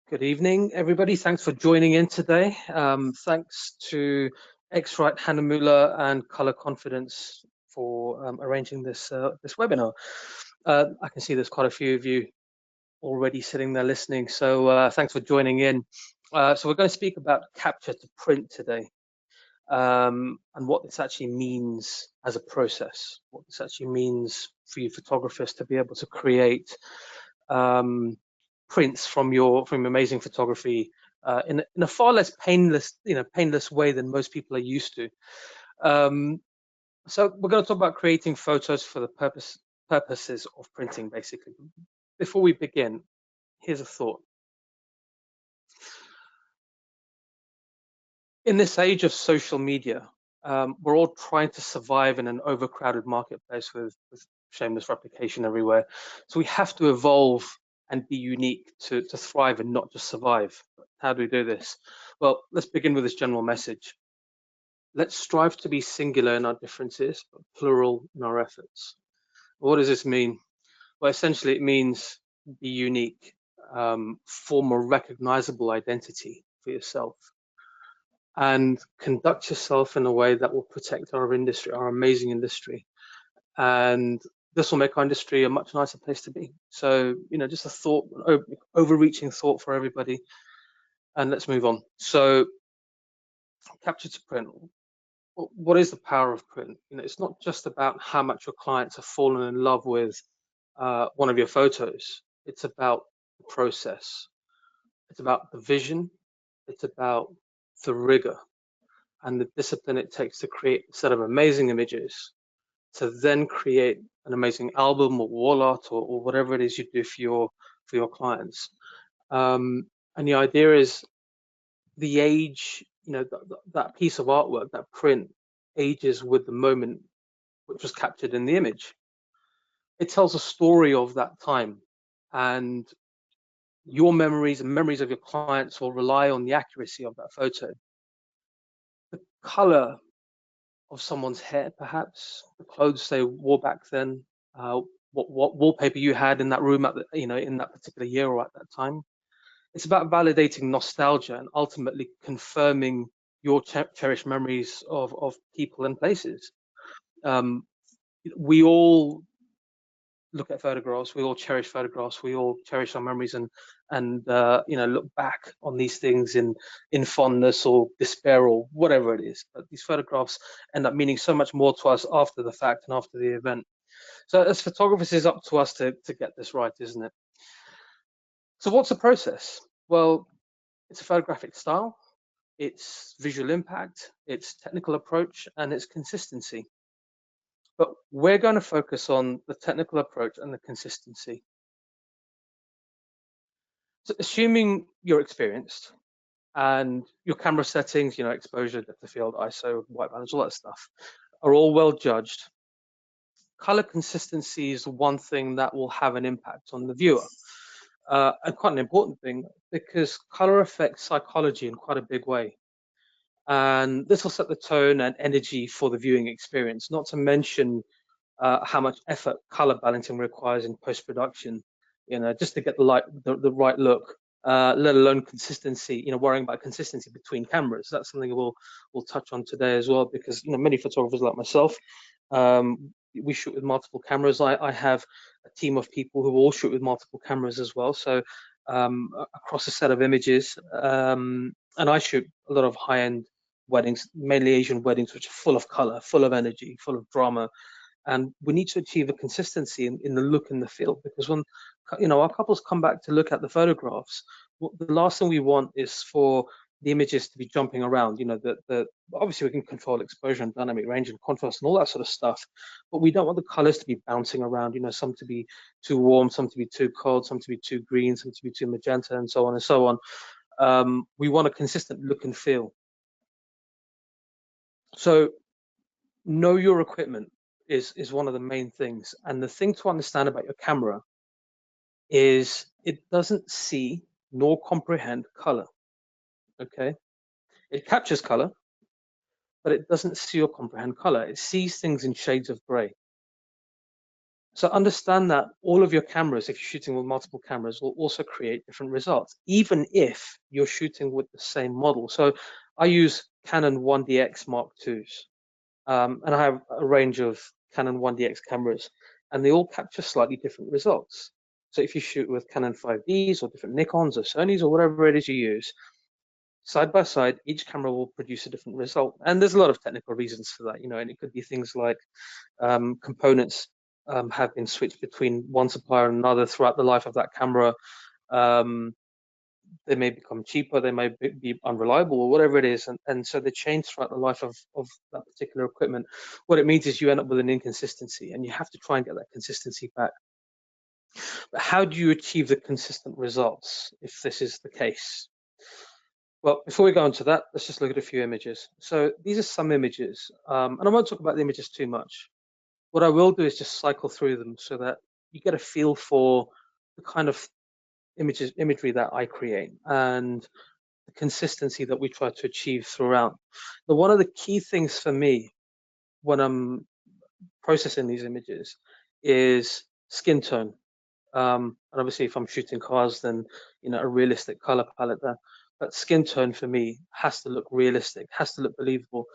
Good evening, everybody. Thanks for joining in today. Thanks to X-Rite, Hahnemühle, and Color Confidence for arranging this webinar. I can see there's quite a few of you already sitting there listening, so thanks for joining in. So we're going to speak about capture to print today, and what this actually means as a process, what this actually means for you photographers to be able to create prints from your amazing photography in a far less painless way than most people are used to. So we're going to talk about creating photos for the purposes of printing, basically. Before we begin, here's a thought. In this age of social media, we're all trying to survive in an overcrowded marketplace with shameless replication everywhere. So we have to evolve and be unique to thrive and not just survive. How do we do this? Well, let's begin with this general message. Let's strive to be singular in our differences, but plural in our efforts. What does this mean? Well, essentially it means be unique, form a recognizable identity for yourself, and conduct yourself in a way that will protect our industry, our amazing industry. And this will make our industry a much nicer place to be. So, just a thought, overreaching thought for everybody. And let's move on. So, capture to print. What is the power of print? It's not just about how much your clients have fallen in love with one of your photos. It's about the process. It's about the vision. It's about the rigor and the discipline it takes to create a set of amazing images, to then create an amazing album or wall art or whatever it is you do for your clients. And the idea is the age, that piece of artwork, that print, ages with the moment which was captured in the image. It tells a story of that time, and your memories and memories of your clients will rely on the accuracy of that photo. The color of someone's hair, perhaps the clothes they wore back then, what wallpaper you had in that room at in that particular year or at that time. It's about validating nostalgia and ultimately confirming your cherished memories of people and places. We all look at photographs, we all cherish photographs, we all cherish our memories and look back on these things in fondness or despair or whatever it is. But these photographs end up meaning so much more to us after the fact and after the event. So as photographers, it's up to us to get this right, isn't it? So what's the process? Well, it's a photographic style, it's visual impact, it's technical approach, and it's consistency. But we're going to focus on the technical approach and the consistency. So assuming you're experienced and your camera settings, exposure, depth of field, ISO, white balance, all that stuff, are all well judged, color consistency is one thing that will have an impact on the viewer. And quite an important thing, because color affects psychology in quite a big way. And this will set the tone and energy for the viewing experience, not to mention how much effort color balancing requires in post-production, just to get the right look, let alone consistency, worrying about consistency between cameras. That's something we'll touch on today as well, because many photographers like myself, we shoot with multiple cameras. I have a team of people who all shoot with multiple cameras as well, so across a set of images, and I shoot a lot of high-end weddings, mainly Asian weddings, which are full of color, full of energy, full of drama. And we need to achieve a consistency in the look and the feel, because when our couples come back to look at the photographs, the last thing we want is for the images to be jumping around. Obviously we can control exposure and dynamic range and contrast and all that sort of stuff, but we don't want the colors to be bouncing around. Some to be too warm, some to be too cold, some to be too green, some to be too magenta, and so on and so on. We want a consistent look and feel. So know your equipment is one of the main things. And the thing to understand about your camera is it doesn't see nor comprehend color. Okay, it captures color, but it doesn't see or comprehend color. It sees things in shades of gray. So understand that all of your cameras, if you're shooting with multiple cameras, will also create different results, even if you're shooting with the same model. So I use Canon 1DX Mark IIs, and I have a range of Canon 1DX cameras, and they all capture slightly different results. So if you shoot with Canon 5Ds or different Nikons or Sonys or whatever it is you use, side by side, each camera will produce a different result. And there's a lot of technical reasons for that, and it could be things like components have been switched between one supplier and another throughout the life of that camera. Um, they may become cheaper, they may be unreliable, or whatever it is, and so they change throughout the life of that particular equipment. What it means is you end up with an inconsistency, and you have to try and get that consistency back. But how do you achieve the consistent results if this is the case? Well, before we go into that, let's just look at a few images. So these are some images, and I won't talk about the images too much. What I will do is just cycle through them so that you get a feel for the kind of imagery that I create and the consistency that we try to achieve throughout. Now, one of the key things for me when I'm processing these images is skin tone. And obviously, if I'm shooting cars, then a realistic color palette there. But skin tone for me has to look realistic, has to look believable.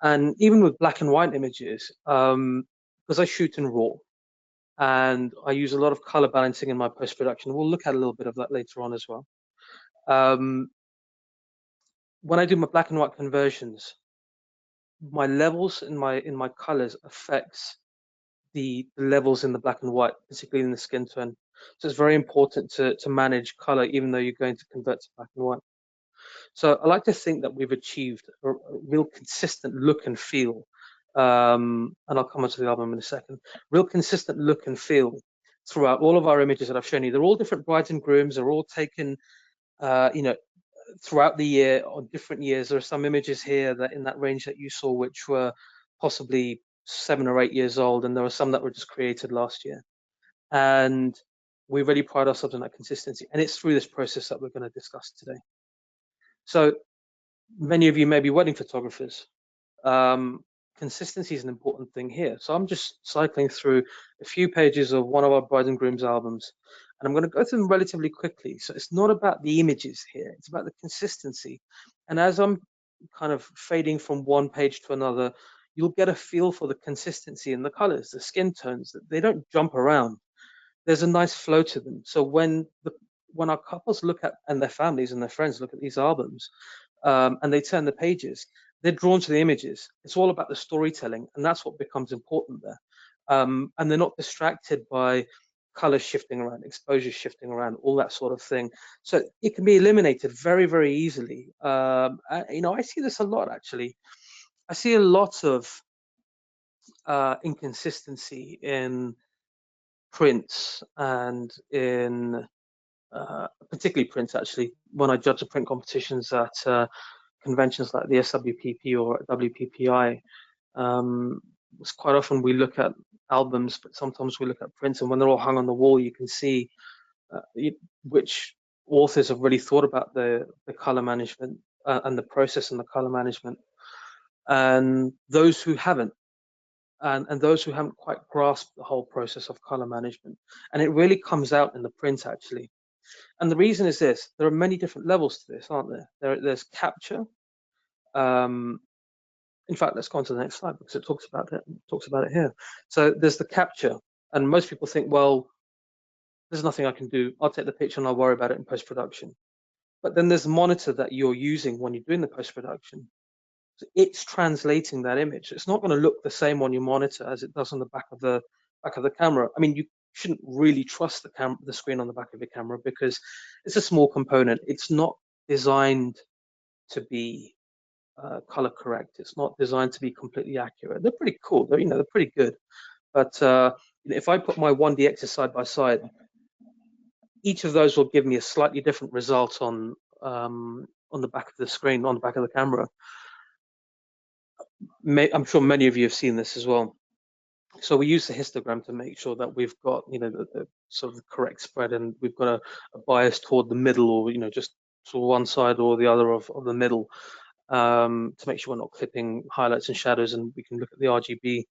And even with black and white images, because I shoot in RAW and I use a lot of color balancing in my post-production. We'll look at a little bit of that later on as well. When I do my black and white conversions, my levels in my colors affects the levels in the black and white, particularly in the skin tone. So it's very important to manage color, even though you're going to convert to black and white. So I like to think that we've achieved a real consistent look and feel. And I'll come onto the album in a second. Real consistent look and feel throughout all of our images that I've shown you. They're all different brides and grooms. They're all taken, throughout the year on different years. There are some images here that in that range that you saw, which were possibly 7 or 8 years old, and there were some that were just created last year. And we really pride ourselves on that consistency, and it's through this process that we're going to discuss today. So many of you may be wedding photographers. Consistency is an important thing here. So I'm just cycling through a few pages of one of our bride and groom's albums, and I'm going to go through them relatively quickly. So it's not about the images here, it's about the consistency. And as I'm kind of fading from one page to another, you'll get a feel for the consistency in the colors, the skin tones, that they don't jump around. There's a nice flow to them. So when our couples look at, and their families and their friends look at these albums, and they turn the pages, they're drawn to the images. It's all about the storytelling, and that's what becomes important there. And they're not distracted by color shifting around, exposure shifting around, all that sort of thing. So it can be eliminated very, very easily. I see this a lot, actually. I see a lot of inconsistency in prints and in particularly prints, actually, when I judge the print competitions at conventions like the SWPP or WPPI. It's quite often we look at albums, but sometimes we look at prints, and when they're all hung on the wall, you can see which authors have really thought about the color management and the process and the color management, and those who haven't. And those who haven't quite grasped the whole process of color management. And it really comes out in the print, actually. And the reason is this: there are many different levels to this, aren't there? There's capture. In fact, let's go on to the next slide because it talks about it here. So there's the capture, and most people think, well, there's nothing I can do. I'll take the picture and I'll worry about it in post-production. But then there's the monitor that you're using when you're doing the post-production. So it's translating that image. It's not going to look the same on your monitor as it does on the back of the camera. I mean, you shouldn't really trust the screen on the back of your camera because it's a small component. It's not designed to be color correct. It's not designed to be completely accurate. They're pretty cool. They're pretty good. But if I put my 1DXs side by side, each of those will give me a slightly different result on the back of the screen, on the back of the camera. I'm sure many of you have seen this as well. So we use the histogram to make sure that we've got the sort of the correct spread, and we've got a bias toward the middle, or just to one side or the other of the middle, to make sure we're not clipping highlights and shadows, and we can look at the RGB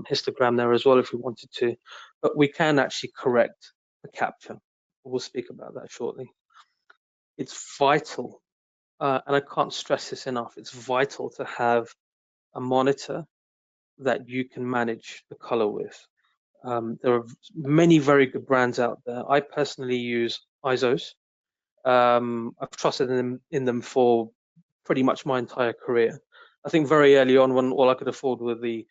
histogram there as well if we wanted to. but we can actually correct the capture. We'll speak about that shortly. It's vital, and I can't stress this enough, it's vital to have a monitor that you can manage the color with. There are many very good brands out there. I personally use ISOs. I've trusted in them for pretty much my entire career. I think very early on, when all I could afford were the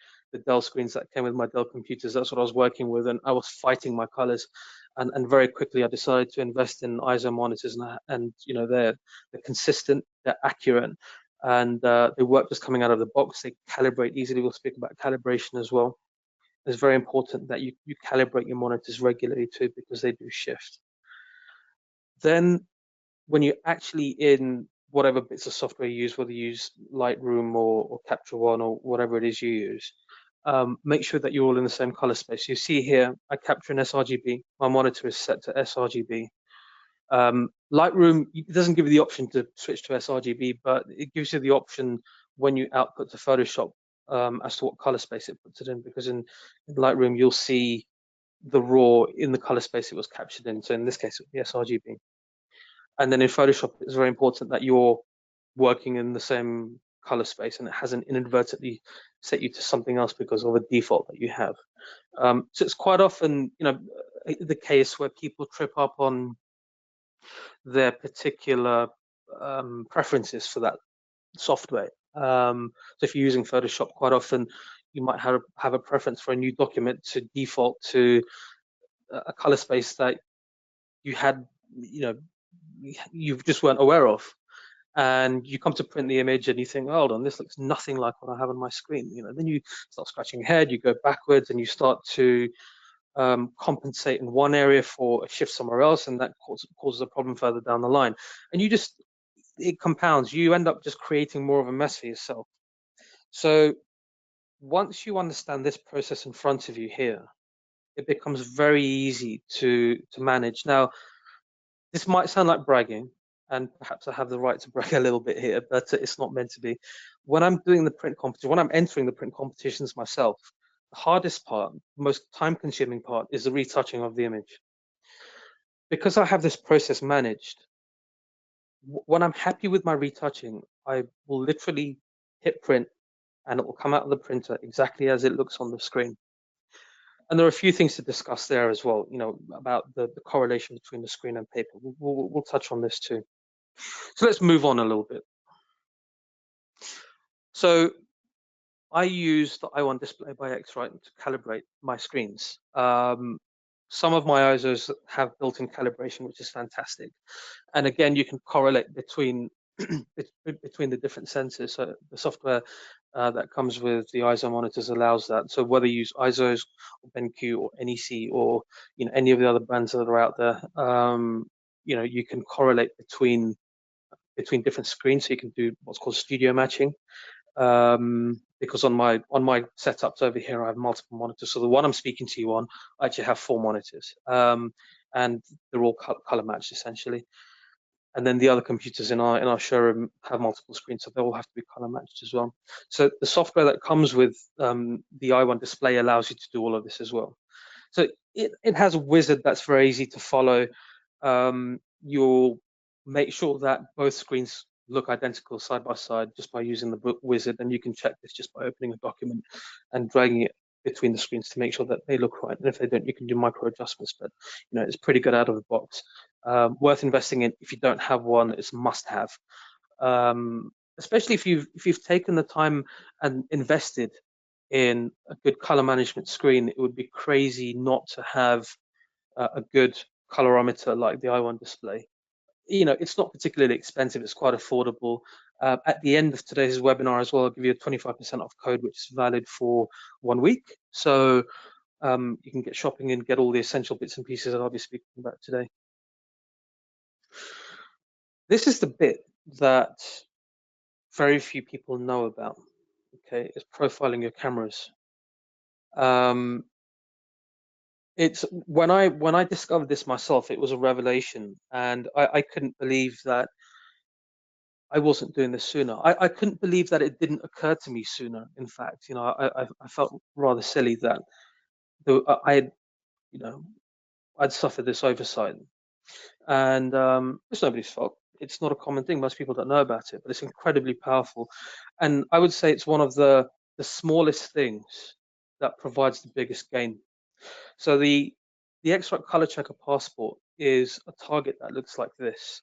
Dell screens that came with my Dell computers, that's what I was working with, and I was fighting my colors. And very quickly, I decided to invest in ISO monitors, and you know they're consistent, they're accurate, and they work just coming out of the box. They calibrate easily. We'll speak about calibration as well. It's very important that you calibrate your monitors regularly too, because they do shift. Then when you're actually in whatever bits of software you use, whether you use Lightroom or Capture One or whatever it is you use, make sure that you're all in the same color space. You see here, I capture in sRGB. My monitor is set to sRGB. Lightroom, it doesn't give you the option to switch to sRGB, but it gives you the option when you output to Photoshop as to what color space it puts it in, because in Lightroom, you'll see the raw in the color space it was captured in. So in this case, it would be sRGB. And then in Photoshop, it's very important that you're working in the same color space and it hasn't inadvertently set you to something else because of a default that you have. So it's quite often, you know, the case where people trip up on their particular preferences for that software. So if you're using Photoshop, quite often you might have a preference for a new document to default to a color space that you had, you know, you just weren't aware of. And you come to print the image and you think, oh, hold on, this looks nothing like what I have on my screen. You know, then you start scratching your head, you go backwards, and you start to compensate in one area for a shift somewhere else, and that causes a problem further down the line. And it compounds. You end up just creating more of a mess for yourself. So once you understand this process in front of you here, it becomes very easy to manage. Now, this might sound like bragging, and perhaps I have the right to brag a little bit here, but it's not meant to be. When I'm doing the print competition, when I'm entering the print competitions myself, the hardest part, most time-consuming part, is the retouching of the image. Because I have this process managed, when I'm happy with my retouching, I will literally hit print, and it will come out of the printer exactly as it looks on the screen. And there are a few things to discuss there as well, you know, about the correlation between the screen and paper. We'll touch on this too. So let's move on a little bit. So I use the I1 display by X-Rite to calibrate my screens. Some of my ISOs have built-in calibration, which is fantastic. And again, you can correlate between between the different sensors. So the software that comes with the ISO monitors allows that. So whether you use ISOs or BenQ or NEC or any of the other brands that are out there, you can correlate between different screens. So you can do what's called studio matching. Because on my setups over here, I have multiple monitors. So the one I'm speaking to you on, I actually have 4 monitors, and they're all color matched essentially. And then the other computers in our showroom have multiple screens, so they all have to be color matched as well. So the software that comes with the I1 display allows you to do all of this as well. So it has a wizard that's very easy to follow. You'll make sure that both screens look identical side by side just by using the wizard, and you can check this just by opening a document and dragging it between the screens to make sure that they look right. And if they don't, you can do micro adjustments, but it's pretty good out of the box. Worth investing in. If you don't have one, it's a must-have. Especially if you've taken the time and invested in a good color management screen, it would be crazy not to have a good colorimeter like the I1 display. It's not particularly expensive, it's quite affordable. At the end of today's webinar as well, I'll give you a 25% off code, which is valid for 1 week. So you can get shopping and get all the essential bits and pieces that I'll be speaking about today. This is the bit that very few people know about, okay, is profiling your cameras. It's when I discovered this myself, it was a revelation, and I couldn't believe that I wasn't doing this sooner. I couldn't believe that it didn't occur to me sooner. In fact, I felt rather silly that I had you know, I'd suffered this oversight, and it's nobody's fault. It's not a common thing. Most people don't know about it, but it's incredibly powerful. And I would say it's one of the smallest things that provides the biggest gain. So the X-Rite Color Checker Passport is a target that looks like this.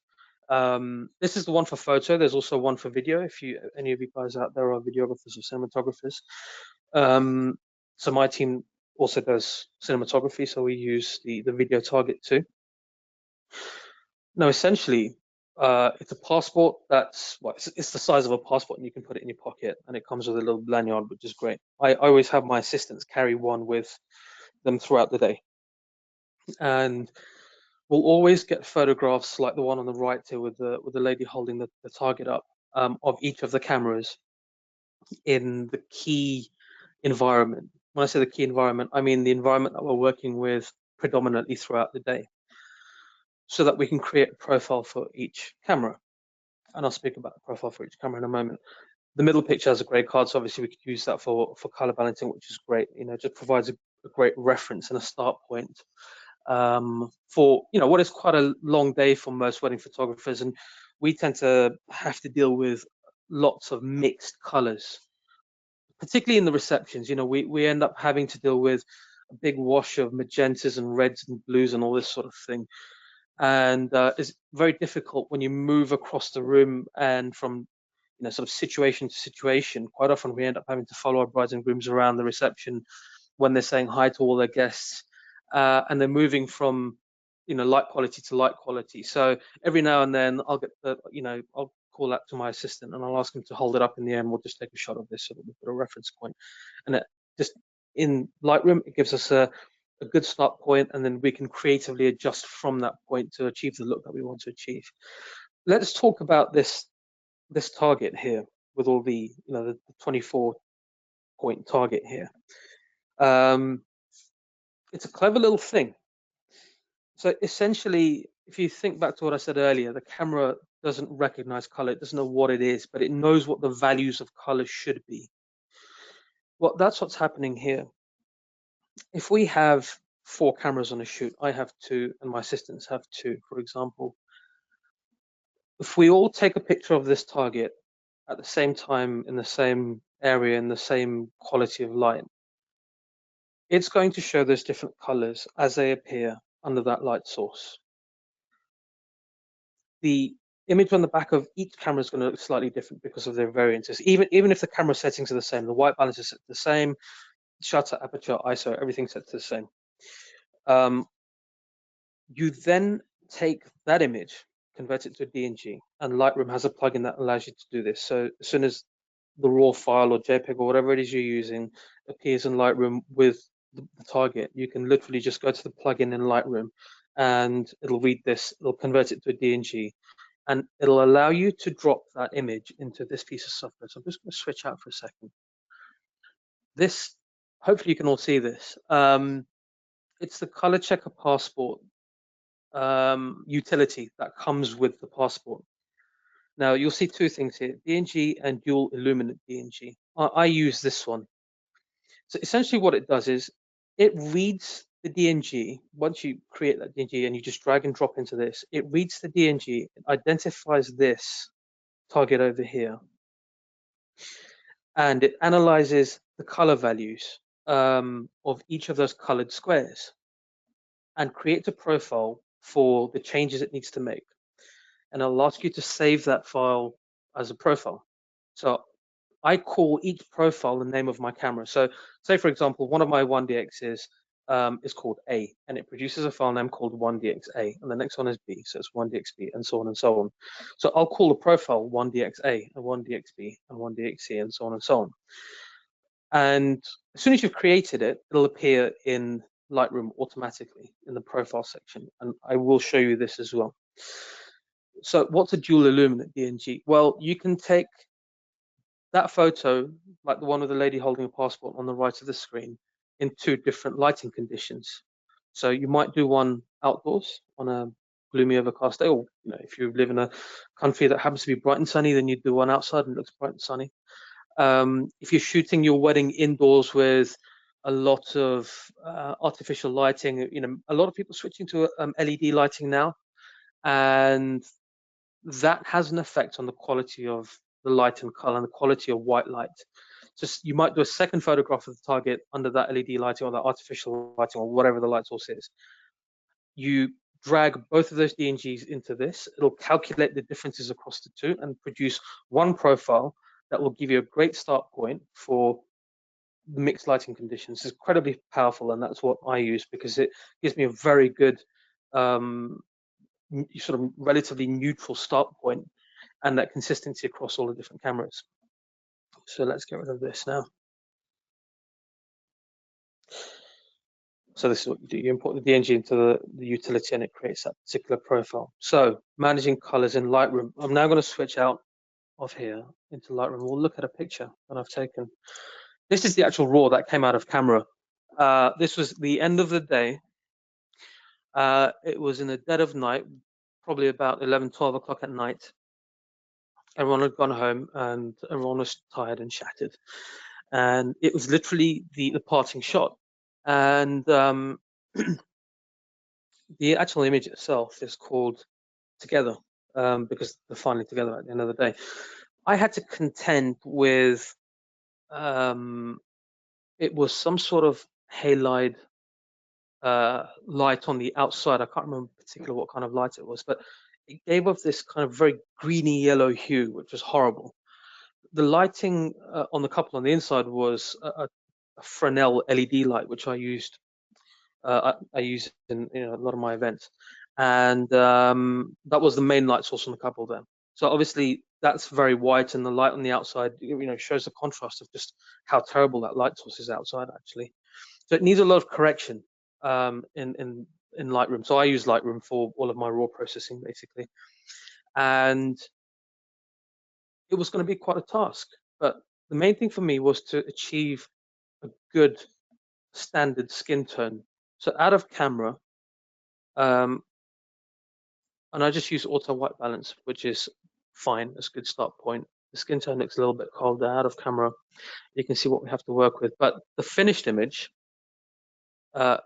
This is the one for photo. There's also one for video. If you any of you guys out there are videographers or cinematographers, so my team also does cinematography, so we use the video target too. Now, essentially, it's a passport that's well, it's the size of a passport, and you can put it in your pocket, and it comes with a little lanyard, which is great. I always have my assistants carry one with them throughout the day, and we'll always get photographs like the one on the right here with the lady holding the target up, of each of the cameras in the key environment. When I say the key environment, I mean the environment that we're working with predominantly throughout the day, so that we can create a profile for each camera. And I'll speak about the profile for each camera in a moment. The middle picture has a grey card, so obviously we could use that for color balancing, which is great. You know, it just provides a great reference and a start point, for what is quite a long day for most wedding photographers, and we tend to have to deal with lots of mixed colors, particularly in the receptions. We end up having to deal with a big wash of magentas and reds and blues and all this sort of thing, and it's very difficult when you move across the room and from sort of situation to situation. Quite often we end up having to follow our brides and grooms around the reception when they're saying hi to all their guests, and they're moving from light quality to light quality. So every now and then I'll get I'll call out to my assistant and I'll ask him to hold it up in the air, and we'll just take a shot of this so that we've got a reference point. And it just in Lightroom, it gives us a good start point, and then we can creatively adjust from that point to achieve the look that we want to achieve. Let's talk about this target here with all the the 24 point target here. It's a clever little thing. So essentially, if you think back to what I said earlier, the camera doesn't recognize color, it doesn't know what it is, but it knows what the values of color should be. Well, that's what's happening here. If we have 4 cameras on a shoot, I have 2 and my assistants have 2, for example. If we all take a picture of this target at the same time, in the same area, in the same quality of light, it's going to show those different colors as they appear under that light source. The image on the back of each camera is going to look slightly different because of their variances. Even if the camera settings are the same, the white balance is set to the same, shutter, aperture, ISO, everything's set to the same. You then take that image, convert it to a DNG, and Lightroom has a plugin that allows you to do this. So as soon as the raw file or JPEG or whatever it is you're using appears in Lightroom with the target, you can literally just go to the plugin in Lightroom and it'll read this, it'll convert it to a DNG, and it'll allow you to drop that image into this piece of software. So I'm just going to switch out for a second. This, hopefully you can all see this. It's the Colorchecker Passport utility that comes with the passport. Now you'll see 2 things here, DNG and dual illuminate DNG. I use this one. So essentially what it does is it reads the DNG. Once you create that DNG and you just drag and drop into this, it reads the DNG, it identifies this target over here, and it analyzes the color values of each of those colored squares and creates a profile for the changes it needs to make. And I'll ask you to save that file as a profile. So I call each profile the name of my camera. So say, for example, one of my 1DXs is called A, and it produces a file name called 1DXA, and the next one is B, so it's 1DXB, and so on and so on. So I'll call the profile 1DXA, and 1DXB, and 1DXC, and so on and so on. And as soon as you've created it, it'll appear in Lightroom automatically in the profile section, and I will show you this as well. So what's a dual illuminate DNG? Well, you can take that photo, like the one with the lady holding a passport on the right of the screen, in 2 different lighting conditions. So you might do one outdoors on a gloomy overcast day, or if you live in a country that happens to be bright and sunny, then you do one outside and it looks bright and sunny. If you're shooting your wedding indoors with a lot of artificial lighting. A lot of people switching to LED lighting now, and that has an effect on the quality of the light and color and the quality of white light. Just you might do a second photograph of the target under that LED lighting or that artificial lighting or whatever the light source is. You drag both of those DNGs into this. It'll calculate the differences across the two and produce one profile that will give you a great start point for the mixed lighting conditions. It's incredibly powerful, and that's what I use because it gives me a very good sort of relatively neutral start point and that consistency across all the different cameras. So let's get rid of this now. So this is what you do. You import the DNG into the utility and it creates that particular profile. So managing colors in Lightroom. I'm now going to switch out of here into Lightroom. We'll look at a picture that I've taken. This is the actual RAW that came out of camera. This was the end of the day. It was in the dead of night, probably about 11, 12 o'clock at night. Everyone had gone home and everyone was tired and shattered. And it was literally the parting shot. And the actual image itself is called Together, because they're finally together at the end of the day. I had to contend with it was some sort of halide light on the outside. I can't remember particularly what kind of light it was, but it gave off this kind of very greeny yellow hue, which was horrible. The lighting on the couple on the inside was a Fresnel LED light, which I used. I use in a lot of my events, and that was the main light source on the couple there. So obviously that's very white, and the light on the outside, shows the contrast of just how terrible that light source is outside actually. So it needs a lot of correction in Lightroom. So I use Lightroom for all of my raw processing basically, and it was going to be quite a task. But the main thing for me was to achieve a good standard skin tone. So out of camera, and I just use auto white balance, which is fine. That's a good start point. The skin tone looks a little bit colder out of camera. You can see what we have to work with. But the finished image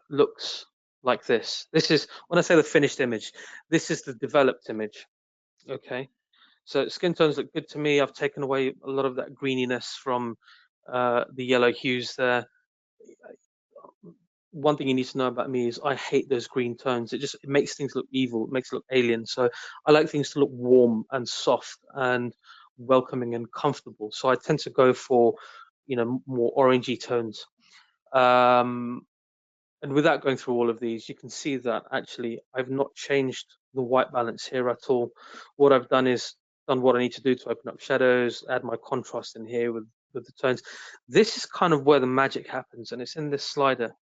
looks like this. This is, when I say the finished image, this is the developed image. Okay. So skin tones look good to me. I've taken away a lot of that greeniness from the yellow hues there. One thing you need to know about me is I hate those green tones. It makes things look evil. It makes it look alien. So I like things to look warm and soft and welcoming and comfortable. So I tend to go for, more orangey tones. And without going through all of these, you can see that actually I've not changed the white balance here at all. What I've done is done what I need to do to open up shadows, add my contrast in here with the tones. This is kind of where the magic happens, and it's in this slider.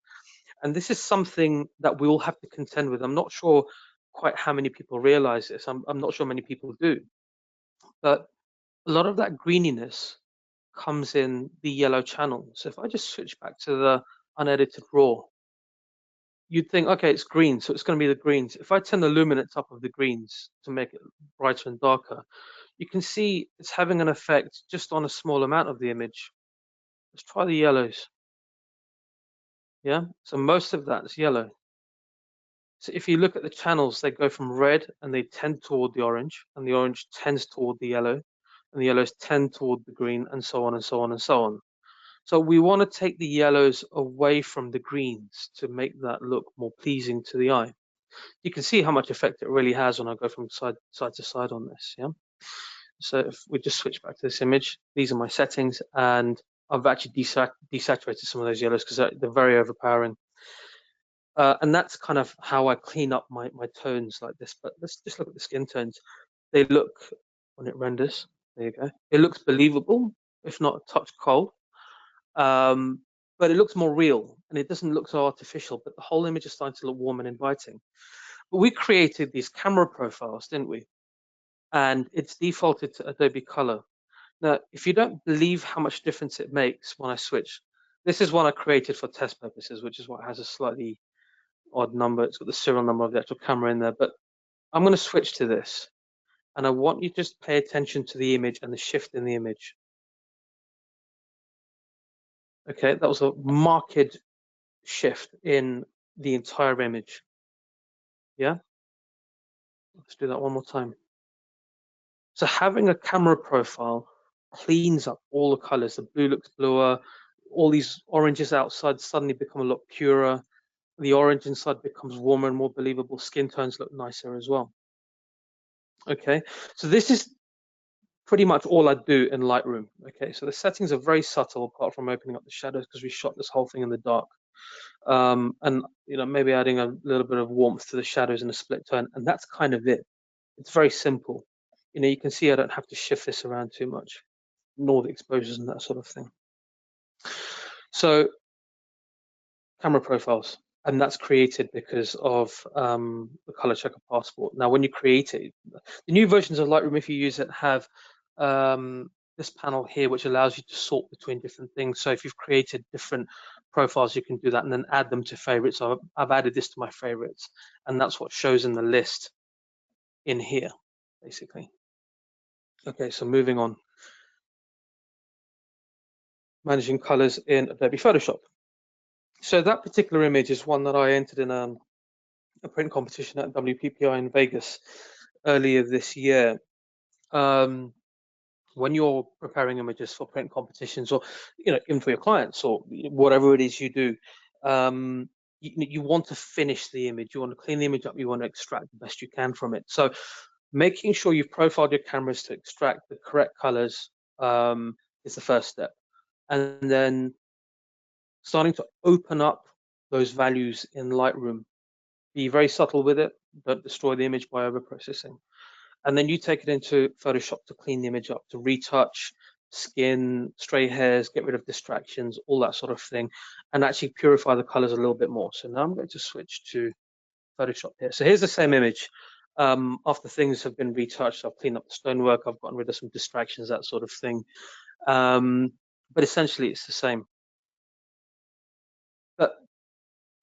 And this is something that we all have to contend with. I'm not sure quite how many people realize this. I'm not sure many people do. But a lot of that greeniness comes in the yellow channel. So if I just switch back to the unedited raw, you'd think, okay, it's green, so it's going to be the greens. If I turn the luminance up of the greens to make it brighter and darker, you can see it's having an effect just on a small amount of the image. Let's try the yellows. Yeah, so most of that is yellow. So if you look at the channels, they go from red and they tend toward the orange, and the orange tends toward the yellow, and the yellows tend toward the green, and so on and so on and so on. So we want to take the yellows away from the greens to make that look more pleasing to the eye. You can see how much effect it really has when I go from side to side on this. Yeah. So if we just switch back to this image, these are my settings, and I've actually desaturated some of those yellows because they're very overpowering. And that's kind of how I clean up my tones like this. But let's just look at the skin tones. They look, when it renders, there you go. It looks believable, if not a touch cold. But it looks more real and it doesn't look so artificial, but the whole image is starting to look warm and inviting. But we created these camera profiles, didn't we? And it's defaulted to Adobe Color. Now, if you don't believe how much difference it makes when I switch, this is one I created for test purposes, which is what has a slightly odd number. It's got the serial number of the actual camera in there, but I'm going to switch to this. And I want you to just pay attention to the image and the shift in the image. Okay, that was a marked shift in the entire image. Yeah, let's do that one more time. So having a camera profile cleans up all the colors. The blue looks bluer. All these oranges outside suddenly become a lot purer. The orange inside becomes warmer and more believable. Skin tones look nicer as well. Okay, so this is pretty much all I do in Lightroom. Okay, so the settings are very subtle apart from opening up the shadows because we shot this whole thing in the dark. And maybe adding a little bit of warmth to the shadows and a split tone, and that's kind of it. It's very simple. You can see I don't have to shift this around too much, nor the exposures and that sort of thing. So camera profiles, and that's created because of the Colorchecker passport. Now, when you create it, the new versions of Lightroom, if you use it, have this panel here, which allows you to sort between different things. So if you've created different profiles, you can do that and then add them to favorites. So I've added this to my favorites, and that's what shows in the list in here, basically. Okay, so moving on. Managing colors in Adobe Photoshop. So that particular image is one that I entered in a print competition at WPPI in Vegas earlier this year. When you're preparing images for print competitions, or even for your clients, or whatever it is you do, you want to finish the image, you want to clean the image up, you want to extract the best you can from it. So making sure you've profiled your cameras to extract the correct colors is the first step, and then starting to open up those values in Lightroom. Be very subtle with it, don't destroy the image by over processing. And then you take it into Photoshop to clean the image up, to retouch skin, stray hairs, get rid of distractions, all that sort of thing, and actually purify the colors a little bit more. So now I'm going to switch to Photoshop here. So here's the same image. After things have been retouched, I've cleaned up the stonework, I've gotten rid of some distractions, that sort of thing. But essentially it's the same. But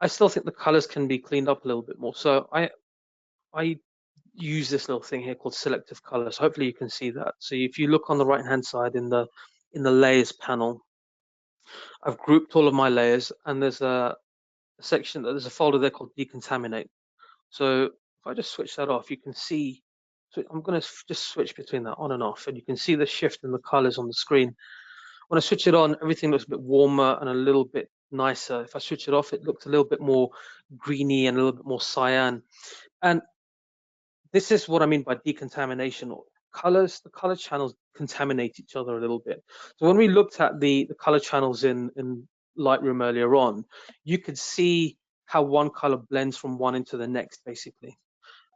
I still think the colors can be cleaned up a little bit more. So I use this little thing here called selective colors. Hopefully you can see that. So if you look on the right hand side in the layers panel, I've grouped all of my layers, and there's a section, there's a folder there called decontaminate. So if I just switch that off, you can see, so I'm going to just switch between that on and off, and you can see the shift in the colors on the screen. When I switch it on, everything looks a bit warmer and a little bit nicer. If I switch it off, it looks a little bit more greeny and a little bit more cyan. And this is what I mean by decontamination. Colors, the color channels contaminate each other a little bit. So when we looked at the color channels in Lightroom earlier on, you could see how one color blends from one into the next, basically.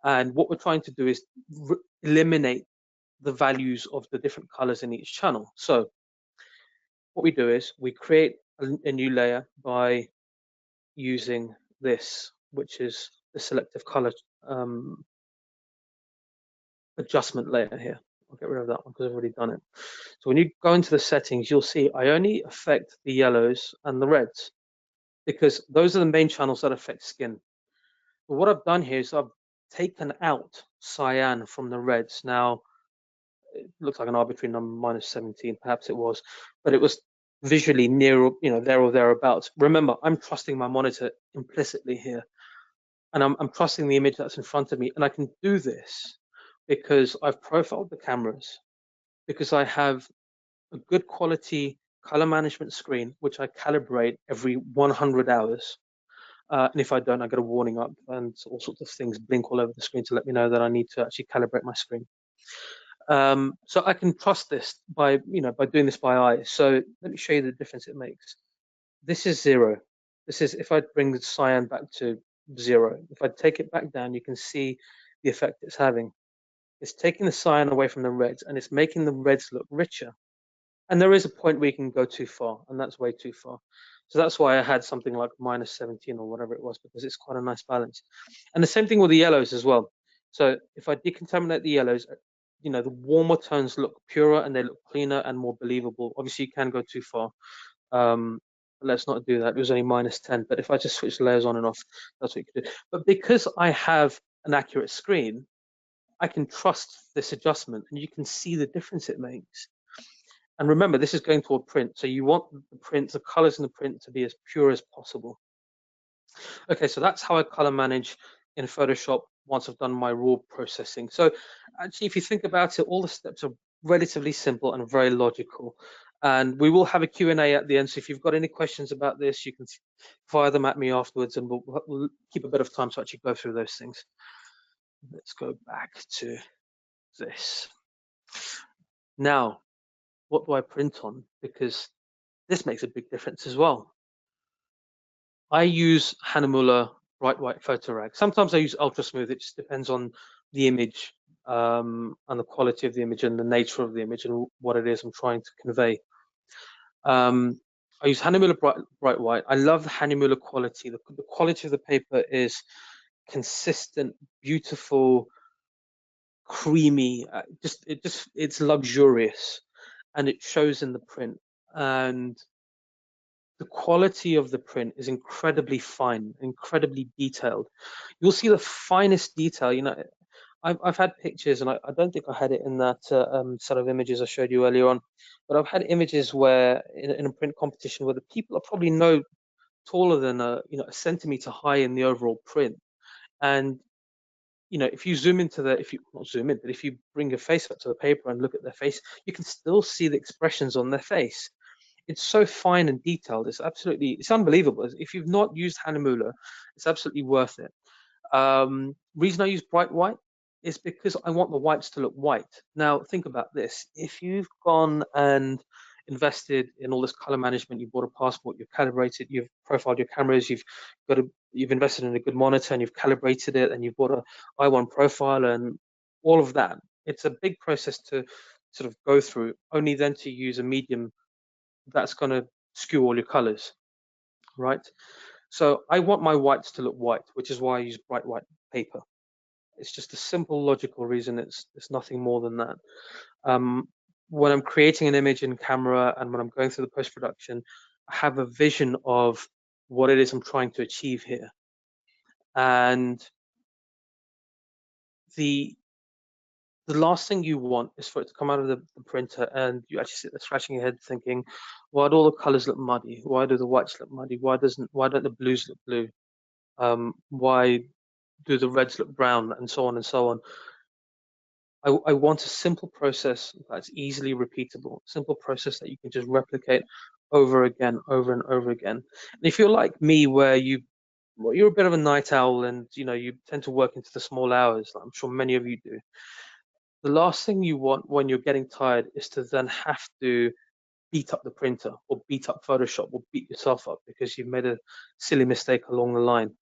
And what we're trying to do is eliminate the values of the different colors in each channel. So what we do is we create a new layer by using this, which is the selective color adjustment layer here. I'll get rid of that one because I've already done it. So when you go into the settings, you'll see I only affect the yellows and the reds because those are the main channels that affect skin. But what I've done here is I've taken out cyan from the reds. Now, it looks like an arbitrary number, -17, perhaps it was, but it was visually near, there or thereabouts. Remember, I'm trusting my monitor implicitly here, and I'm trusting the image that's in front of me, and I can do this because I've profiled the cameras, because I have a good quality color management screen, which I calibrate every 100 hours. And if I don't, I get a warning up and all sorts of things blink all over the screen to let me know that I need to actually calibrate my screen. So I can trust this by doing this by eye. So let me show you the difference it makes. This is 0. This is if I bring the cyan back to 0. If I take it back down, you can see the effect it's having. It's taking the cyan away from the reds, and it's making the reds look richer. And there is a point where you can go too far, and that's way too far. So that's why I had something like -17 or whatever it was, because it's quite a nice balance. And the same thing with the yellows as well. So if I decontaminate the yellows, the warmer tones look purer and they look cleaner and more believable. Obviously, you can go too far. But let's not do that. It was only -10. But if I just switch the layers on and off, that's what you can do. But because I have an accurate screen, I can trust this adjustment, and you can see the difference it makes. And remember, this is going to a print, so you want the print, the colors in the print to be as pure as possible. Okay, so that's how I color manage in Photoshop once I've done my raw processing. So actually, if you think about it, all the steps are relatively simple and very logical. And we will have a Q&A at the end. So if you've got any questions about this, you can fire them at me afterwards, and we'll keep a bit of time to actually go through those things. Let's go back to this. Now, what do I print on? Because this makes a big difference as well. I use Hahnemühle bright white photo rag. Sometimes I use ultra smooth. It just depends on the image and the quality of the image and the nature of the image and what it is I'm trying to convey. I use Hahnemühle bright white. I love the Hahnemühle quality. The quality of the paper is consistent, beautiful, creamy. It's luxurious, and it shows in the print. And the quality of the print is incredibly fine, incredibly detailed. You'll see the finest detail. You know, I've had pictures, and I don't think I had it in that set of images I showed you earlier on, but I've had images where in a print competition where the people are probably no taller than a centimeter high in the overall print. And if you zoom into if you not zoom in, but if you bring your face up to the paper and look at their face, you can still see the expressions on their face. It's so fine and detailed. It's unbelievable. If you've not used Hahnemühle, it's absolutely worth it. Reason I use bright white is because I want the whites to look white. Now, think about this. If you've gone and invested in all this color management, you bought a passport, you've calibrated, you've profiled your cameras, you've invested in a good monitor and you've calibrated it, and you've bought a i1 profile and all of that. It's a big process to sort of go through, only then to use a medium that's going to skew all your colors, right? So I want my whites to look white, which is why I use bright white paper. It's just a simple logical reason. It's nothing more than that. When I'm creating an image in camera and when I'm going through the post-production, I have a vision of what it is I'm trying to achieve here. And the last thing you want is for it to come out of the printer and you actually sit there scratching your head thinking, why do all the colors look muddy? Why do the whites look muddy? Why don't the blues look blue? Why do the reds look brown, and so on and so on? I want a simple process that's easily repeatable, simple process that you can just replicate over again, over and over again. And if you're like me, where you're a bit of a night owl and you tend to work into the small hours, like I'm sure many of you do, the last thing you want when you're getting tired is to then have to beat up the printer or beat up Photoshop or beat yourself up because you've made a silly mistake along the line.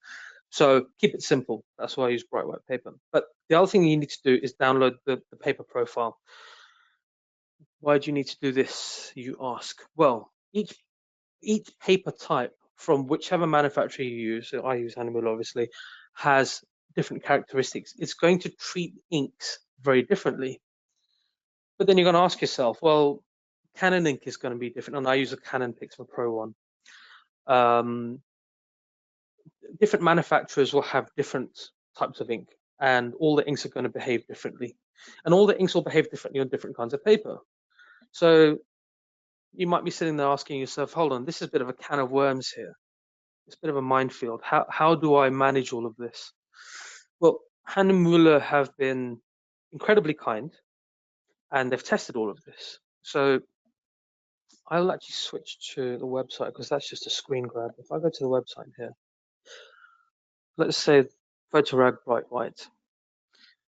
So keep it simple. That's why I use bright white paper. But the other thing you need to do is download the paper profile. Why do you need to do this, you ask? Well, each paper type from whichever manufacturer you use, so I use Hahnemühle obviously, has different characteristics. It's going to treat inks very differently. But then you're going to ask yourself, well, Canon ink is going to be different, and I use a Canon Pixma Pro one. Different manufacturers will have different types of ink, and all the inks are going to behave differently, and all the inks will behave differently on different kinds of paper. So you might be sitting there asking yourself, hold on, this is a bit of a can of worms here. It's a bit of a minefield. How do I manage all of this? Well, Hahnemühle have been incredibly kind, and they've tested all of this. So I'll actually switch to the website because that's just a screen grab. If I go to the website here, let's say Photorag Bright White,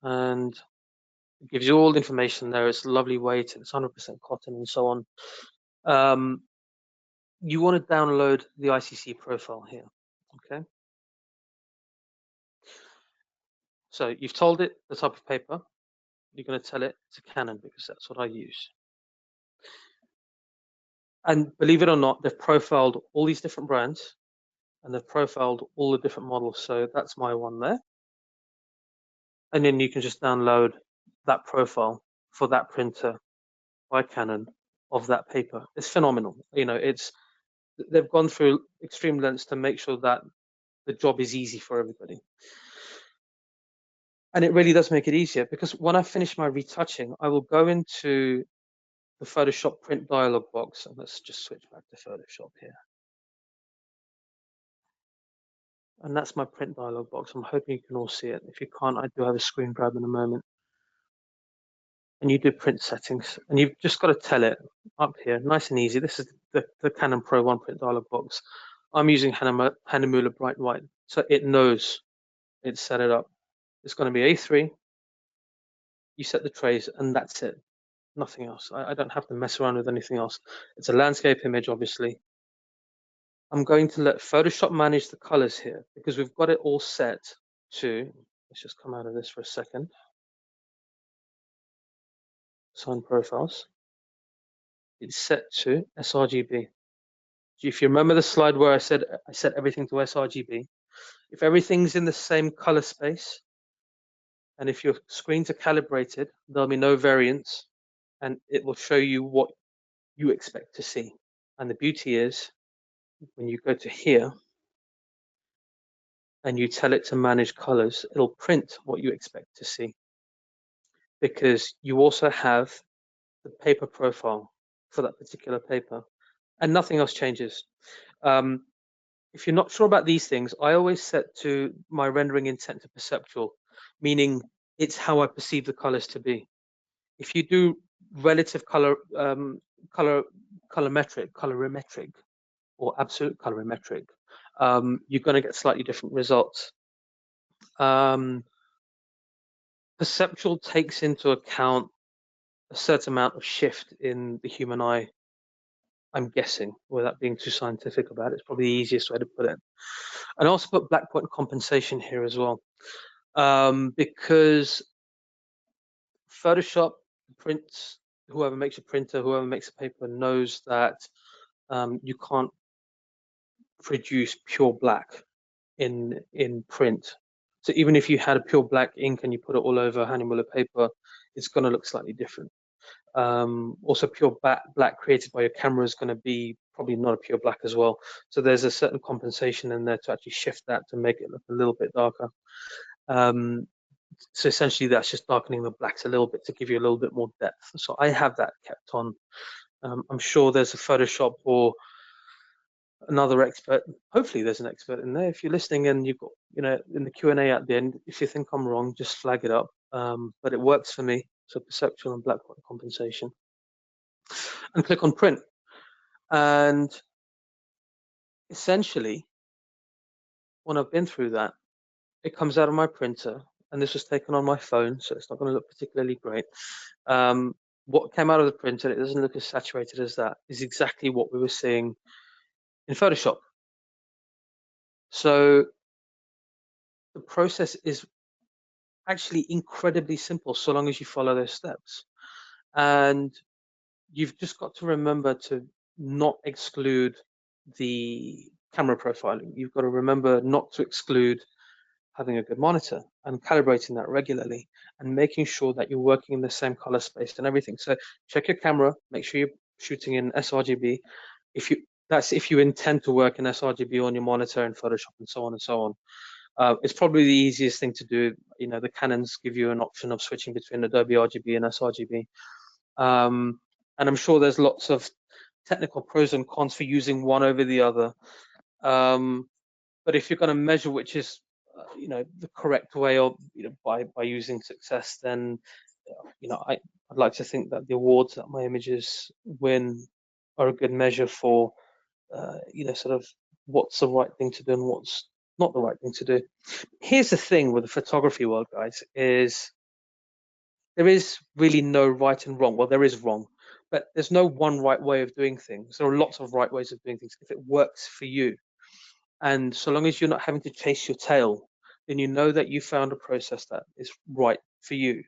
and it gives you all the information there. It's lovely weight, it's 100% cotton, and so on. You want to download the ICC profile here, okay? So you've told it the type of paper. You're going to tell it it's a Canon because that's what I use. And believe it or not, they've profiled all these different brands and they've profiled all the different models. So that's my one there. And then you can just download that profile for that printer by Canon of that paper. It's phenomenal. They've gone through extreme lengths to make sure that the job is easy for everybody. And it really does make it easier because when I finish my retouching, I will go into the Photoshop print dialog box, and let's just switch back to Photoshop here. And that's my print dialog box. I'm hoping you can all see it. If you can't, I do have a screen grab in a moment. And you do print settings, and you've just got to tell it up here, nice and easy. This is the Canon Pro 1 print dialog box. I'm using Hahnemühle Bright White, so it knows it's set it up. It's going to be A3. You set the trays, and that's it. Nothing else. I don't have to mess around with anything else. It's a landscape image, obviously. I'm going to let Photoshop manage the colors here because we've got it all set to, let's just come out of this for a second. Sign profiles. It's set to sRGB. If you remember the slide where I said I set everything to sRGB, if everything's in the same color space, and if your screens are calibrated, there'll be no variance, and it will show you what you expect to see. And the beauty is, when you go to here, and you tell it to manage colors, it'll print what you expect to see. Because you also have the paper profile for that particular paper, and nothing else changes. If you're not sure about these things, I always set to my rendering intent to perceptual, meaning it's how I perceive the colors to be. If you do relative colorimetric, or absolute colorimetric, you're going to get slightly different results. Perceptual takes into account a certain amount of shift in the human eye, I'm guessing, without being too scientific about it. It's probably the easiest way to put it. And I also put black point compensation here as well, because Photoshop prints, whoever makes a printer, whoever makes a paper knows that you can't produce pure black in print. So even if you had a pure black ink and you put it all over Hahnemühle paper, it's going to look slightly different. Also, pure black created by your camera is going to be probably not a pure black as well. So there's a certain compensation in there to actually shift that to make it look a little bit darker. So essentially, that's just darkening the blacks a little bit to give you a little bit more depth. So I have that kept on. I'm sure there's a Photoshop or another expert. Hopefully, there's an expert in there. If you're listening and you've got, in the Q&A at the end, if you think I'm wrong, just flag it up. But it works for me. So perceptual and black point compensation. And click on print. And essentially, when I've been through that, it comes out of my printer. And this was taken on my phone, so it's not going to look particularly great. What came out of the printer, it doesn't look as saturated as that, is exactly what we were seeing in Photoshop. So the process is actually incredibly simple, so long as you follow those steps. And you've just got to remember to not exclude the camera profiling. You've got to remember not to exclude having a good monitor and calibrating that regularly and making sure that you're working in the same color space and everything. So check your camera, make sure you're shooting in sRGB. That's if you intend to work in sRGB on your monitor in Photoshop and so on and so on. It's probably the easiest thing to do. The Canons give you an option of switching between Adobe RGB and sRGB. And I'm sure there's lots of technical pros and cons for using one over the other. But if you're going to measure which is, the correct way of, by using success, then, I'd like to think that the awards that my images win are a good measure for, sort of what's the right thing to do and what's not the right thing to do. Here's the thing with the photography world, guys, is there is really no right and wrong. Well, there is wrong, but there's no one right way of doing things. There are lots of right ways of doing things if it works for you. And so long as you're not having to chase your tail, then you know that you found a process that is right for you.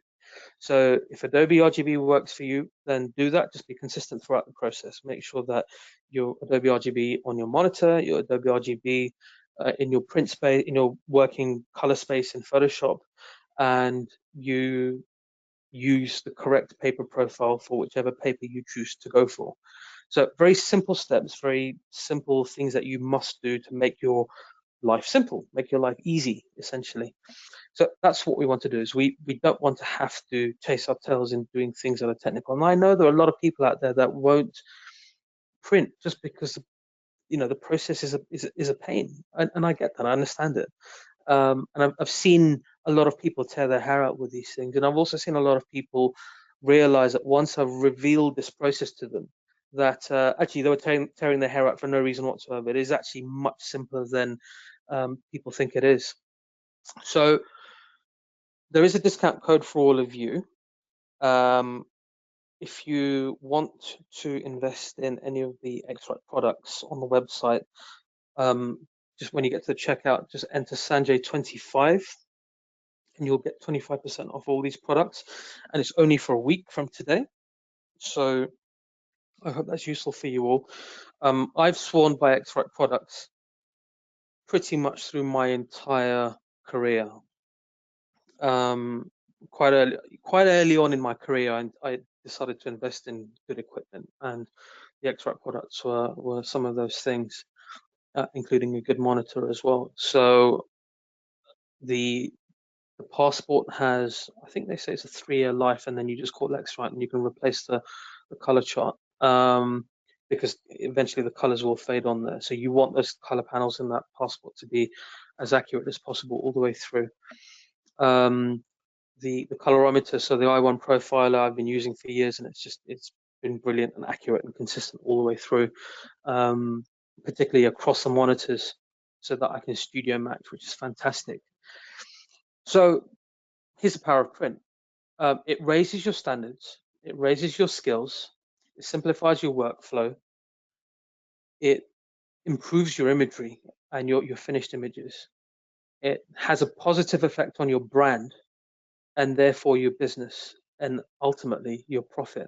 So if Adobe RGB works for you, then do that. Just be consistent throughout the process. Make sure that your Adobe RGB on your monitor, your Adobe RGB in your print space, in your working color space in Photoshop, and you use the correct paper profile for whichever paper you choose to go for. So very simple steps, very simple things that you must do to make your life simple, make your life easy, essentially. So that's what we want to do. Is we don't want to have to chase our tails in doing things that are technical. And I know there are a lot of people out there that won't print just because the process is a pain, and I get that. I understand it. And I've seen a lot of people tear their hair out with these things, and I've also seen a lot of people realize that once I've revealed this process to them, that actually they were tearing their hair out for no reason whatsoever. It is actually much simpler than people think it is. So there is a discount code for all of you. If you want to invest in any of the X-Rite products on the website, just when you get to the checkout, just enter Sanjay25 and you'll get 25% off all these products. And it's only for a week from today. So I hope that's useful for you all. I've sworn by X-Rite products pretty much through my entire career. Quite early on in my career, I decided to invest in good equipment, and the X-Rite products were some of those things, including a good monitor as well. So the passport has, I think they say it's a 3-year life, and then you just call X-Rite and you can replace the color chart, because eventually the colors will fade on there. So you want those color panels in that passport to be as accurate as possible all the way through. The colorimeter, so the I1 profiler I've been using for years, and it's been brilliant and accurate and consistent all the way through, particularly across the monitors, so that I can studio match, which is fantastic. So here's the power of print. It raises your standards, it raises your skills, it simplifies your workflow, it improves your imagery and your finished images. It has a positive effect on your brand and therefore your business and ultimately your profit.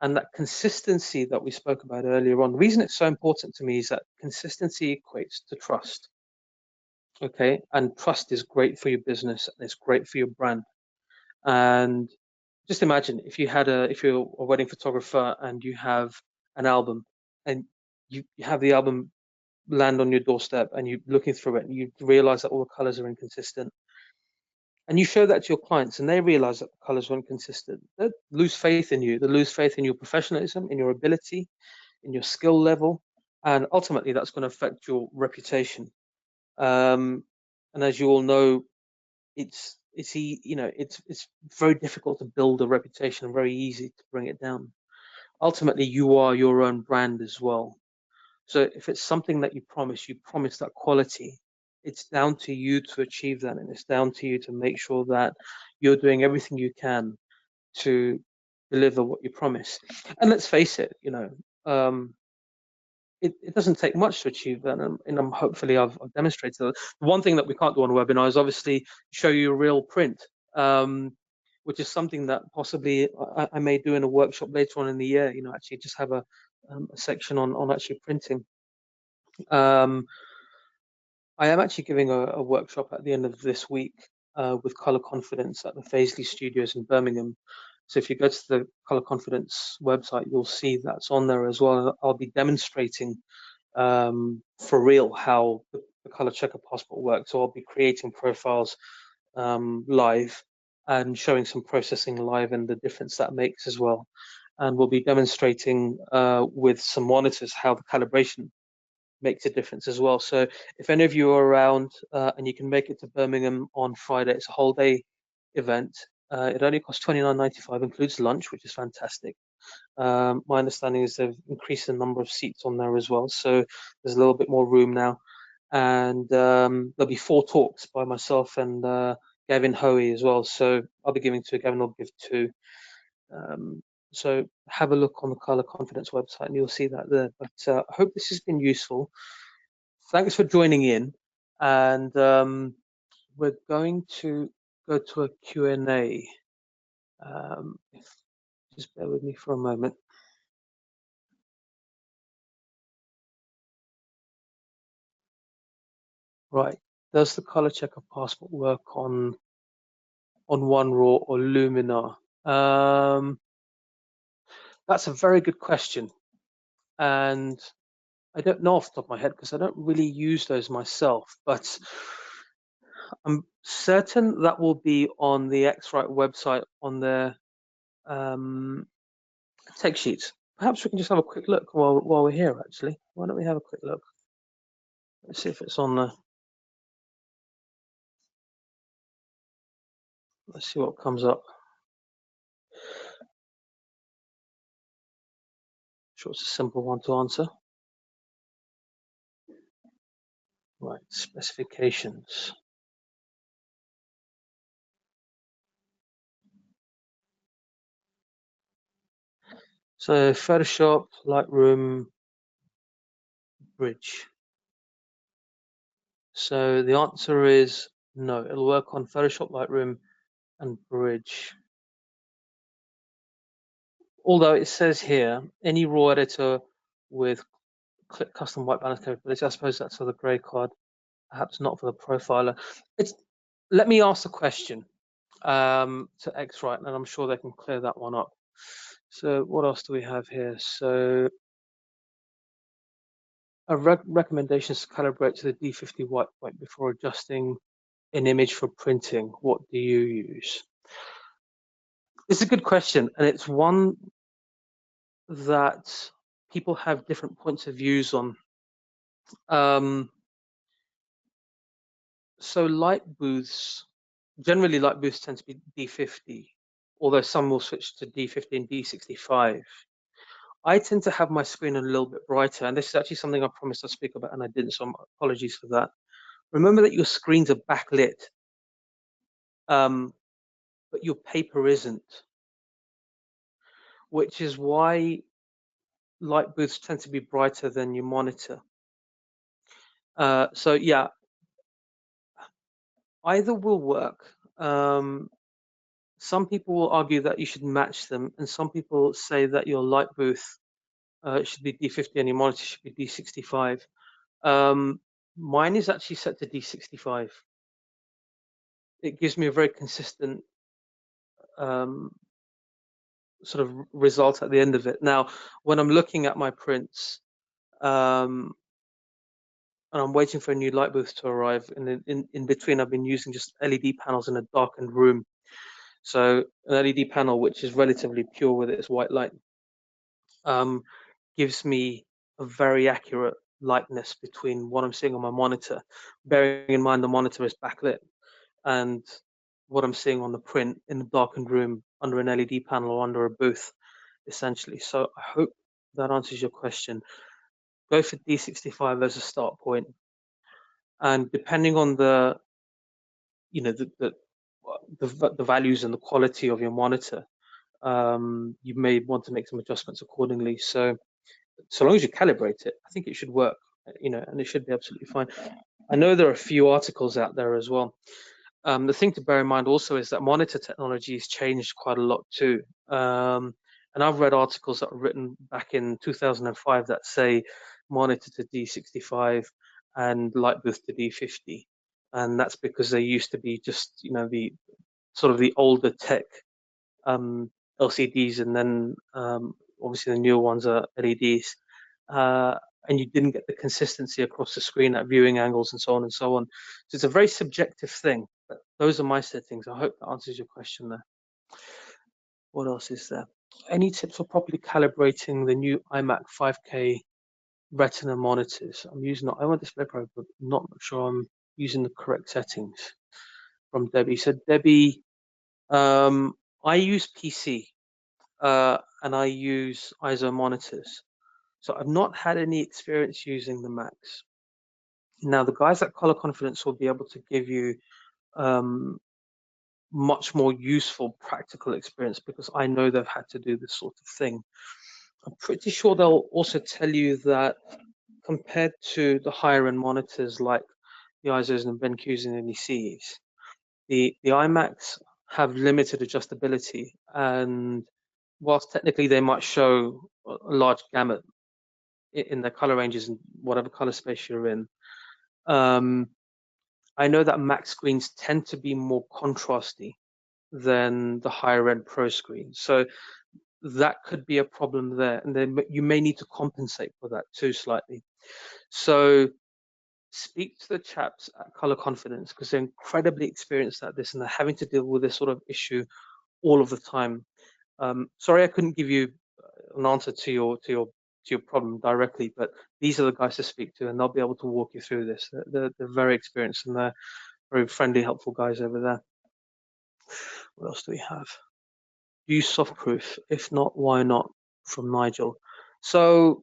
And that consistency that we spoke about earlier on, the reason it's so important to me is that consistency equates to trust. Okay, and trust is great for your business and it's great for your brand. And just imagine if you're a wedding photographer and you have an album and you have the album land on your doorstep and you're looking through it and you realize that all the colors are inconsistent, and you show that to your clients and they realize that the colors are inconsistent, they lose faith in you, they lose faith in your professionalism, in your ability, in your skill level, and ultimately that's going to affect your reputation. And as you all know, it's very difficult to build a reputation and very easy to bring it down. Ultimately, you are your own brand as well. So if it's something that you promise that quality, it's down to you to achieve that, and it's down to you to make sure that you're doing everything you can to deliver what you promise. And let's face it, it doesn't take much to achieve that, and hopefully I've demonstrated that. The one thing that we can't do on a webinar is obviously show you a real print, which is something that possibly I may do in a workshop later on in the year. Actually just have a section on actually printing. I am actually giving a workshop at the end of this week with Color Confidence at the Faisley Studios in Birmingham. So if you go to the Color Confidence website, you'll see that's on there as well. I'll be demonstrating for real how the Colorchecker passport works. So I'll be creating profiles live and showing some processing live and the difference that makes as well. And we'll be demonstrating with some monitors how the calibration makes a difference as well. So if any of you are around and you can make it to Birmingham on Friday, it's a whole day event. It only costs $29.95, includes lunch, which is fantastic. My understanding is they've increased the number of seats on there as well, so there's a little bit more room now. And there'll be 4 talks by myself and Gavin Hoey as well. So I'll be giving 2, Gavin will give 2. So have a look on the Color Confidence website and you'll see that there. But I hope this has been useful. Thanks for joining in. And we're going to go to a Q&A. Just bear with me for a moment. Right. Does the Colorchecker passport work on One Raw or Luminar? That's a very good question. And I don't know off the top of my head because I don't really use those myself, but I'm certain that will be on the X-Rite website on their tech sheets. Perhaps we can just have a quick look while we're here, actually. Why don't we have a quick look? Let's see if it's on the. Let's see what comes up. Sure, it's a simple one to answer. Right, specifications. So Photoshop, Lightroom, Bridge. So the answer is no. It'll work on Photoshop, Lightroom, and Bridge. Although it says here, any raw editor with custom white balance capability. I suppose that's for the grey card, perhaps not for the profiler. Let me ask the question to X-Rite, and I'm sure they can clear that one up. So what else do we have here? So a recommendations to calibrate to the D50 white point before adjusting an image for printing. What do you use? It's a good question, and it's one that people have different points of views on. So generally light booths tend to be D50, although some will switch to D50 and D65. I tend to have my screen a little bit brighter, and this is actually something I promised I'd speak about, and I didn't, so apologies for that. Remember that your screens are backlit, but your paper isn't, which is why light booths tend to be brighter than your monitor. So yeah, either will work. Some people will argue that you should match them, and some people say that your light booth should be D50 and your monitor should be D65. Mine is actually set to D65. It gives me a very consistent sort of result at the end of it. Now, when I'm looking at my prints and I'm waiting for a new light booth to arrive, and in between, I've been using just LED panels in a darkened room. So an LED panel, which is relatively pure with its white light, gives me a very accurate likeness between what I'm seeing on my monitor, bearing in mind the monitor is backlit, and what I'm seeing on the print in a darkened room under an LED panel or under a booth, essentially. So I hope that answers your question. Go for D65 as a start point, and depending on the the values and the quality of your monitor, you may want to make some adjustments accordingly. So long as you calibrate it, I think it should work, and it should be absolutely fine. I know there are a few articles out there as well. The thing to bear in mind also is that monitor technology has changed quite a lot too. And I've read articles that were written back in 2005 that say monitor to D65 and light booth to D50. And that's because they used to be just, the sort of the older tech LCDs, and then obviously the newer ones are LEDs. And you didn't get the consistency across the screen at viewing angles and so on and so on. So it's a very subjective thing, but those are my settings. I hope that answers your question there. What else is there? Any tips for properly calibrating the new iMac 5K Retina monitors? I'm using the iOne Display Pro, but not sure I'm using the correct settings. From Debbie. So Debbie, I use PC and I use ISO monitors. So I've not had any experience using the Macs. Now, the guys at Color Confidence will be able to give you much more useful practical experience because I know they've had to do this sort of thing. I'm pretty sure they'll also tell you that compared to the higher end monitors like the ISOs and BenQs and NECs, the iMacs have limited adjustability, and whilst technically they might show a large gamut in their color ranges and whatever color space you're in, I know that Mac screens tend to be more contrasty than the higher end Pro screens. So that could be a problem there, and then you may need to compensate for that too slightly. So speak to the chaps at Color Confidence, because they're incredibly experienced at this and they're having to deal with this sort of issue all of the time. Sorry, I couldn't give you an answer to your problem directly, but these are the guys to speak to, and they'll be able to walk you through this. They're very experienced and they're very friendly, helpful guys over there. What else do we have? Use softproof. If not, why not? From Nigel. So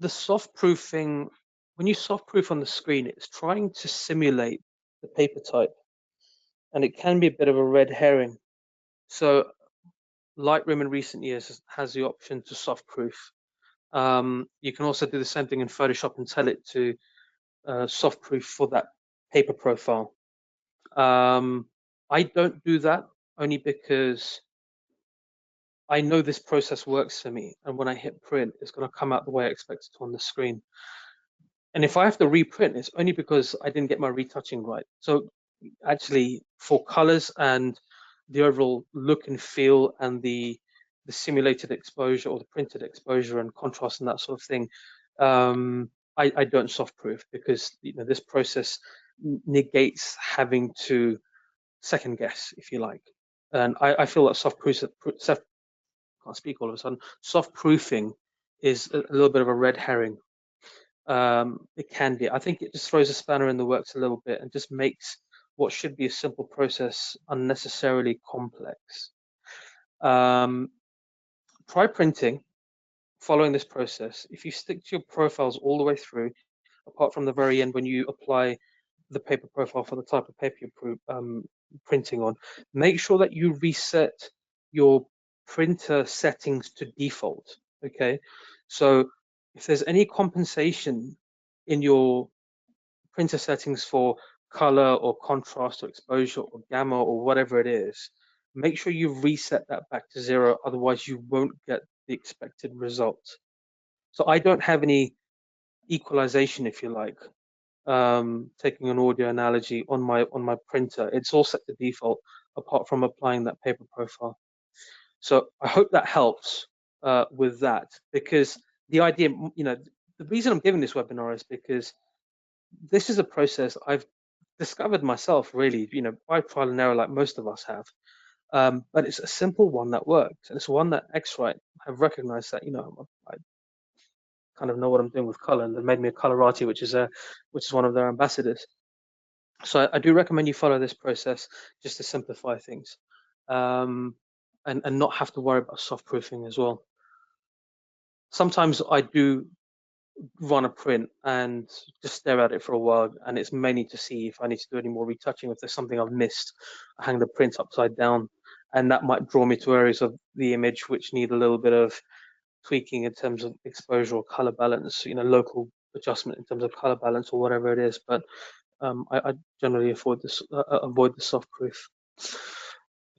the softproofing, when you softproof on the screen, it's trying to simulate the paper type, and it can be a bit of a red herring. So Lightroom in recent years has the option to softproof. You can also do the same thing in Photoshop and tell it to softproof for that paper profile. I don't do that only because I know this process works for me, and when I hit print, it's going to come out the way I expect it to on the screen. And if I have to reprint, it's only because I didn't get my retouching right. So actually, for colors and the overall look and feel and the simulated exposure or the printed exposure and contrast and that sort of thing, I don't softproof, because this process negates having to second guess, if you like. And I feel that can't speak all of a sudden. Soft proofing is a little bit of a red herring. It can be. I think it just throws a spanner in the works a little bit and just makes what should be a simple process unnecessarily complex. Try printing, following this process. If you stick to your profiles all the way through, apart from the very end when you apply the paper profile for the type of paper you're printing on, make sure that you reset your printer settings to default. Okay, so if there's any compensation in your printer settings for color or contrast or exposure or gamma or whatever it is, make sure you reset that back to 0, otherwise you won't get the expected result. So I don't have any equalization, if you like, taking an audio analogy on my printer. It's all set to default apart from applying that paper profile. So I hope that helps with that, because the idea, the reason I'm giving this webinar is because this is a process I've discovered myself, really, by trial and error, like most of us have. But it's a simple one that works, and it's one that X-Rite have recognized that I kind of know what I'm doing with color, and they made me a Coloratti, which is one of their ambassadors. So I do recommend you follow this process just to simplify things, and not have to worry about soft proofing as well. Sometimes I do run a print and just stare at it for a while, and it's mainly to see if I need to do any more retouching. If there's something I've missed, I hang the print upside down, and that might draw me to areas of the image which need a little bit of tweaking in terms of exposure or color balance, local adjustment in terms of color balance or whatever it is. But I generally avoid the soft proof.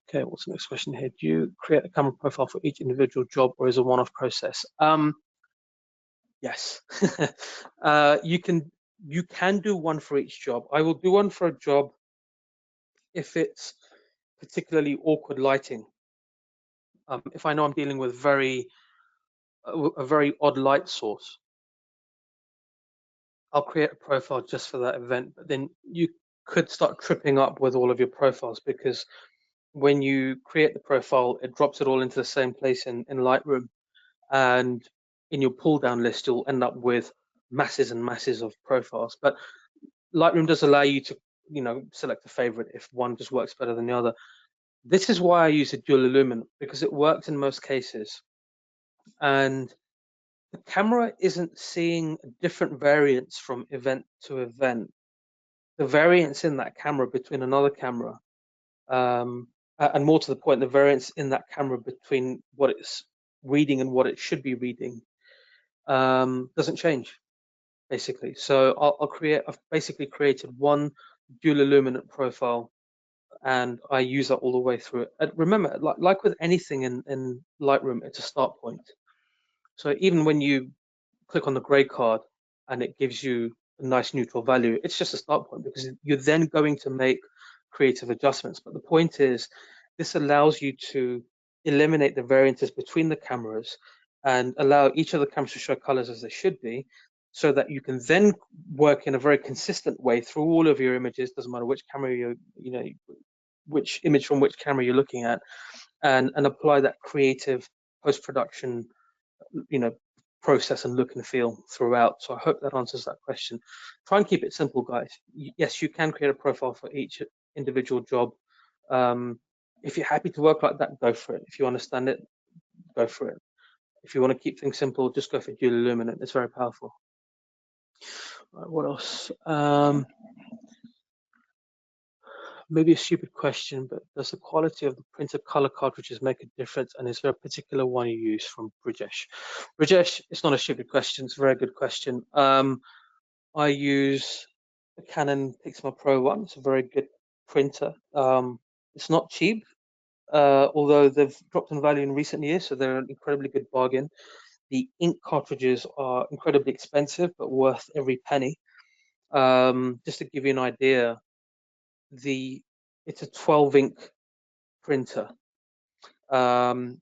Okay, what's the next question here? Do you create a camera profile for each individual job, or is it a one-off process? Yes. You can do one for each job. I will do one for a job if it's particularly awkward lighting. If I know I'm dealing with a very odd light source, I'll create a profile just for that event. But then you could start tripping up with all of your profiles, because when you create the profile, it drops it all into the same place in Lightroom, and in your pull down list, you'll end up with masses and masses of profiles. But Lightroom does allow you to, select a favorite if one just works better than the other. This is why I use a dual illuminant, because it works in most cases. And the camera isn't seeing different variants from event to event. The variance in that camera between another camera, and more to the point, the variance in that camera between what it's reading and what it should be reading, doesn't change, basically. So I've basically created one dual illuminant profile, and I use that all the way through it. And remember, like with anything in Lightroom, it's a start point. So even when you click on the gray card and it gives you a nice neutral value, it's just a start point, because you're then going to make creative adjustments. But the point is, this allows you to eliminate the variances between the cameras and allow each of the cameras to show colors as they should be, so that you can then work in a very consistent way through all of your images. Doesn't matter which camera which image from which camera you're looking at, and apply that creative post-production, process and look and feel throughout. So I hope that answers that question. Try and keep it simple, guys. Yes, you can create a profile for each individual job. If you're happy to work like that, go for it. If you understand it, go for it. If you want to keep things simple, just go for dual illuminant. It's very powerful. Right, what else? Maybe a stupid question, but does the quality of the printed color cartridges make a difference? And is there a particular one you use? From Brijesh. Brijesh, it's not a stupid question. It's a very good question. I use the Canon Pixma Pro one. It's a very good printer. It's not cheap, although they've dropped in value in recent years, so they're an incredibly good bargain. The ink cartridges are incredibly expensive, but worth every penny. Just to give you an idea, it's a 12 ink printer, and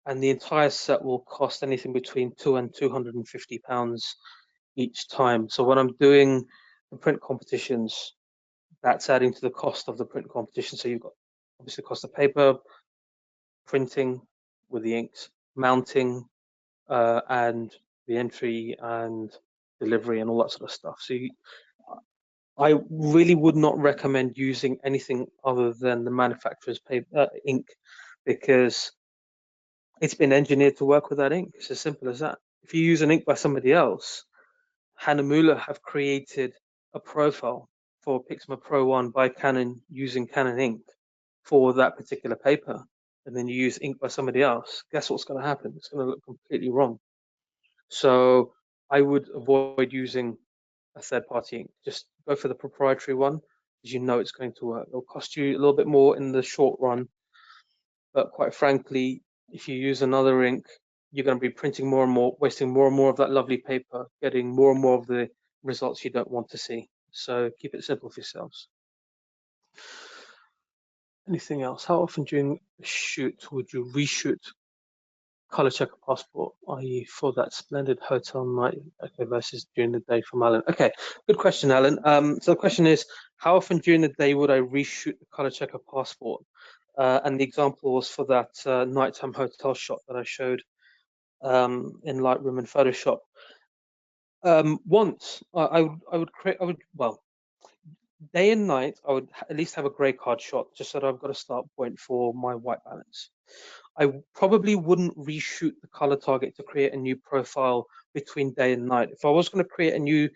the entire set will cost anything between £200 and £250 each time. So when I'm doing the print competitions, that's adding to the cost of the print competition. So you've got obviously the cost of paper, printing with the inks, mounting, and the entry and delivery and all that sort of stuff. So I really would not recommend using anything other than the manufacturer's paper ink, because it's been engineered to work with that ink. It's as simple as that. If you use an ink by somebody else, Hahnemühle have created a profile for Pixma Pro 1 by Canon using Canon ink for that particular paper, and then you use ink by somebody else, guess what's going to happen? It's going to look completely wrong. So I would avoid using a third-party ink. Just go for the proprietary one, because you know it's going to work. It'll cost you a little bit more in the short run, but quite frankly, if you use another ink, you're going to be printing more and more, wasting more and more of that lovely paper, getting more and more of the results you don't want to see. So keep it simple for yourselves. Anything else? How often during a shoot would you reshoot Colorchecker passport, i.e. for that splendid hotel night, okay, versus during the day from Alan? Okay, good question, Alan. So the question is, how often during the day would I reshoot the Colorchecker passport? And the example was for that nighttime hotel shot that I showed in Lightroom and Photoshop. Once I would well, day and night I would at least have a grey card shot, just so that I've got a start point for my white balance. I probably wouldn't reshoot the color target to create a new profile between day and night. If I was going to create a new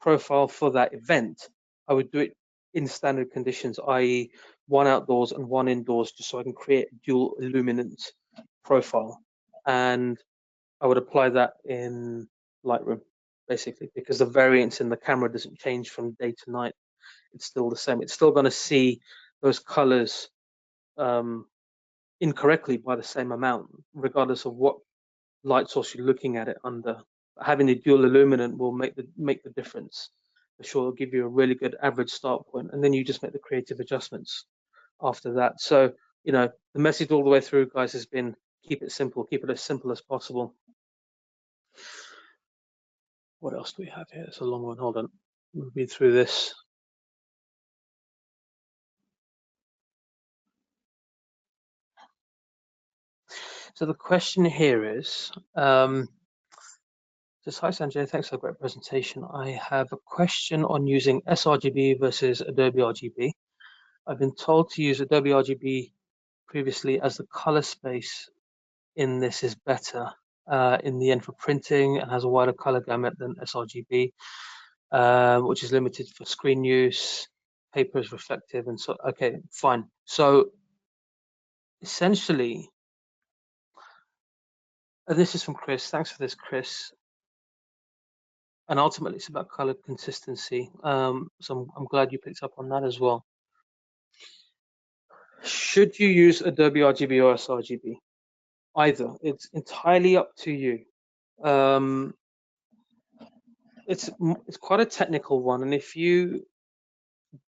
profile for that event, I would do it in standard conditions, i.e. one outdoors and one indoors, just so I can create a dual illuminant profile. And I would apply that in Lightroom, basically, because the variance in the camera doesn't change from day to night. It's still the same. It's still going to see those colors incorrectly by the same amount, regardless of what light source you're looking at it under. Having the dual illuminant will make the difference. For sure, it'll give you a really good average start point, and then you just make the creative adjustments after that. So, the message all the way through, guys, has been keep it simple, keep it as simple as possible. What else do we have here? It's a long one. Hold on, we'll read through this. So the question here is, just, hi Sanjay, thanks for a great presentation. I have a question on using sRGB versus Adobe RGB. I've been told to use Adobe RGB previously, as the color space in this is better in the end for printing and has a wider color gamut than sRGB, which is limited for screen use. Paper is reflective, and so, okay, fine. So essentially, and this is from Chris. Thanks for this, Chris. And ultimately, it's about color consistency. So I'm glad you picked up on that as well. Should you use Adobe RGB or sRGB? Either. It's entirely up to you. It's quite a technical one, and if you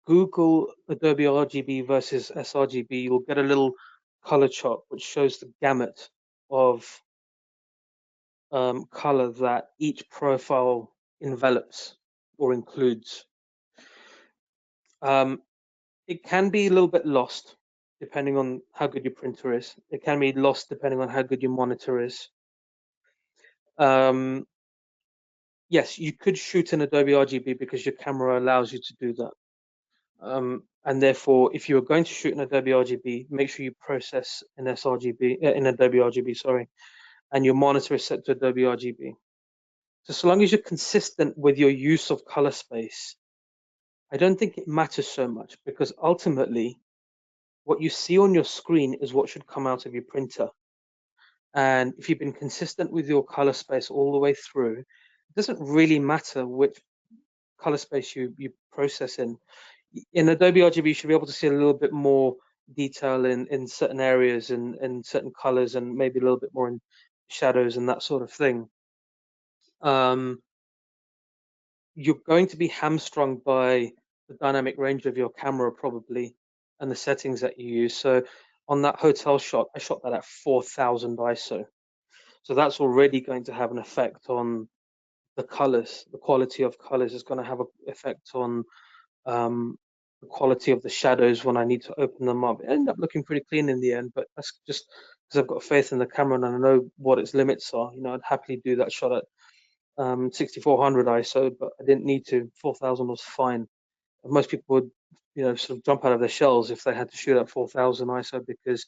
Google Adobe RGB versus sRGB, you'll get a little color chart, which shows the gamut of color that each profile envelops or includes. It can be a little bit lost depending on how good your printer is. It can be lost depending on how good your monitor is. Yes, you could shoot in Adobe RGB because your camera allows you to do that. And therefore, if you're going to shoot in Adobe RGB, make sure you process in sRGB, in Adobe RGB, sorry, and your monitor is set to Adobe RGB. So long as you're consistent with your use of color space, I don't think it matters so much, because ultimately what you see on your screen is what should come out of your printer. And if you've been consistent with your color space all the way through, it doesn't really matter which color space you process in. In Adobe RGB, you should be able to see a little bit more detail in certain areas and in certain colors, and maybe a little bit more in shadows and that sort of thing. You're going to be hamstrung by the dynamic range of your camera probably, and the settings that you use. So on that hotel shot, I shot that at 4000 ISO. So that's already going to have an effect on the colors. The quality of colors is going to have an effect on the quality of the shadows when I need to open them up. It ended up looking pretty clean in the end, but that's just because I've got faith in the camera and I know what its limits are. You know, I'd happily do that shot at 6400 ISO, but I didn't need to. 4000 was fine. Most people would, you know, sort of jump out of their shells if they had to shoot at 4000 ISO because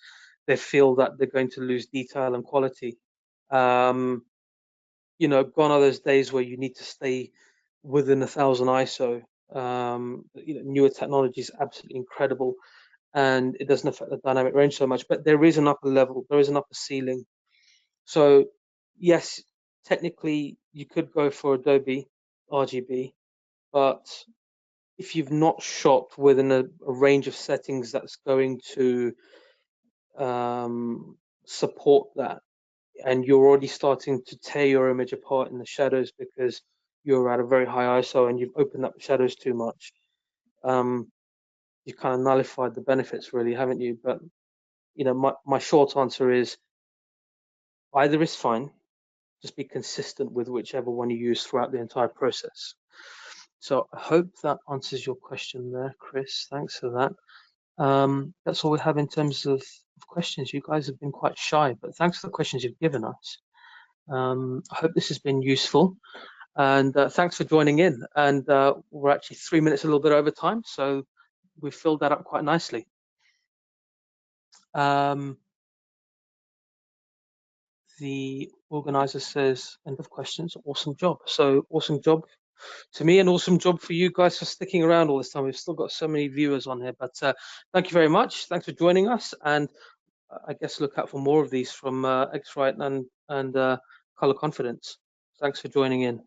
they feel that they're going to lose detail and quality. You know, gone are those days where you need to stay within 1000 ISO. You know, newer technology is absolutely incredible, and it doesn't affect the dynamic range so much. But there is an upper level, there is an upper ceiling. So yes, technically you could go for Adobe RGB, but if you've not shot within a range of settings that's going to support that, and you're already starting to tear your image apart in the shadows because you're at a very high ISO and you've opened up the shadows too much, you've kind of nullified the benefits, really, haven't you? But you know, my short answer is either is fine. Just be consistent with whichever one you use throughout the entire process. So I hope that answers your question there, Chris. Thanks for that. That's all we have in terms of questions. You guys have been quite shy, but thanks for the questions you've given us. I hope this has been useful, and thanks for joining in. And we're actually 3 minutes, a little bit over time, so we've filled that up quite nicely. The organizer says, end of questions, awesome job. So awesome job to me, and awesome job for you guys for sticking around all this time. We've still got so many viewers on here, but thank you very much. Thanks for joining us, and I guess look out for more of these from X-Rite and Color Confidence. Thanks for joining in.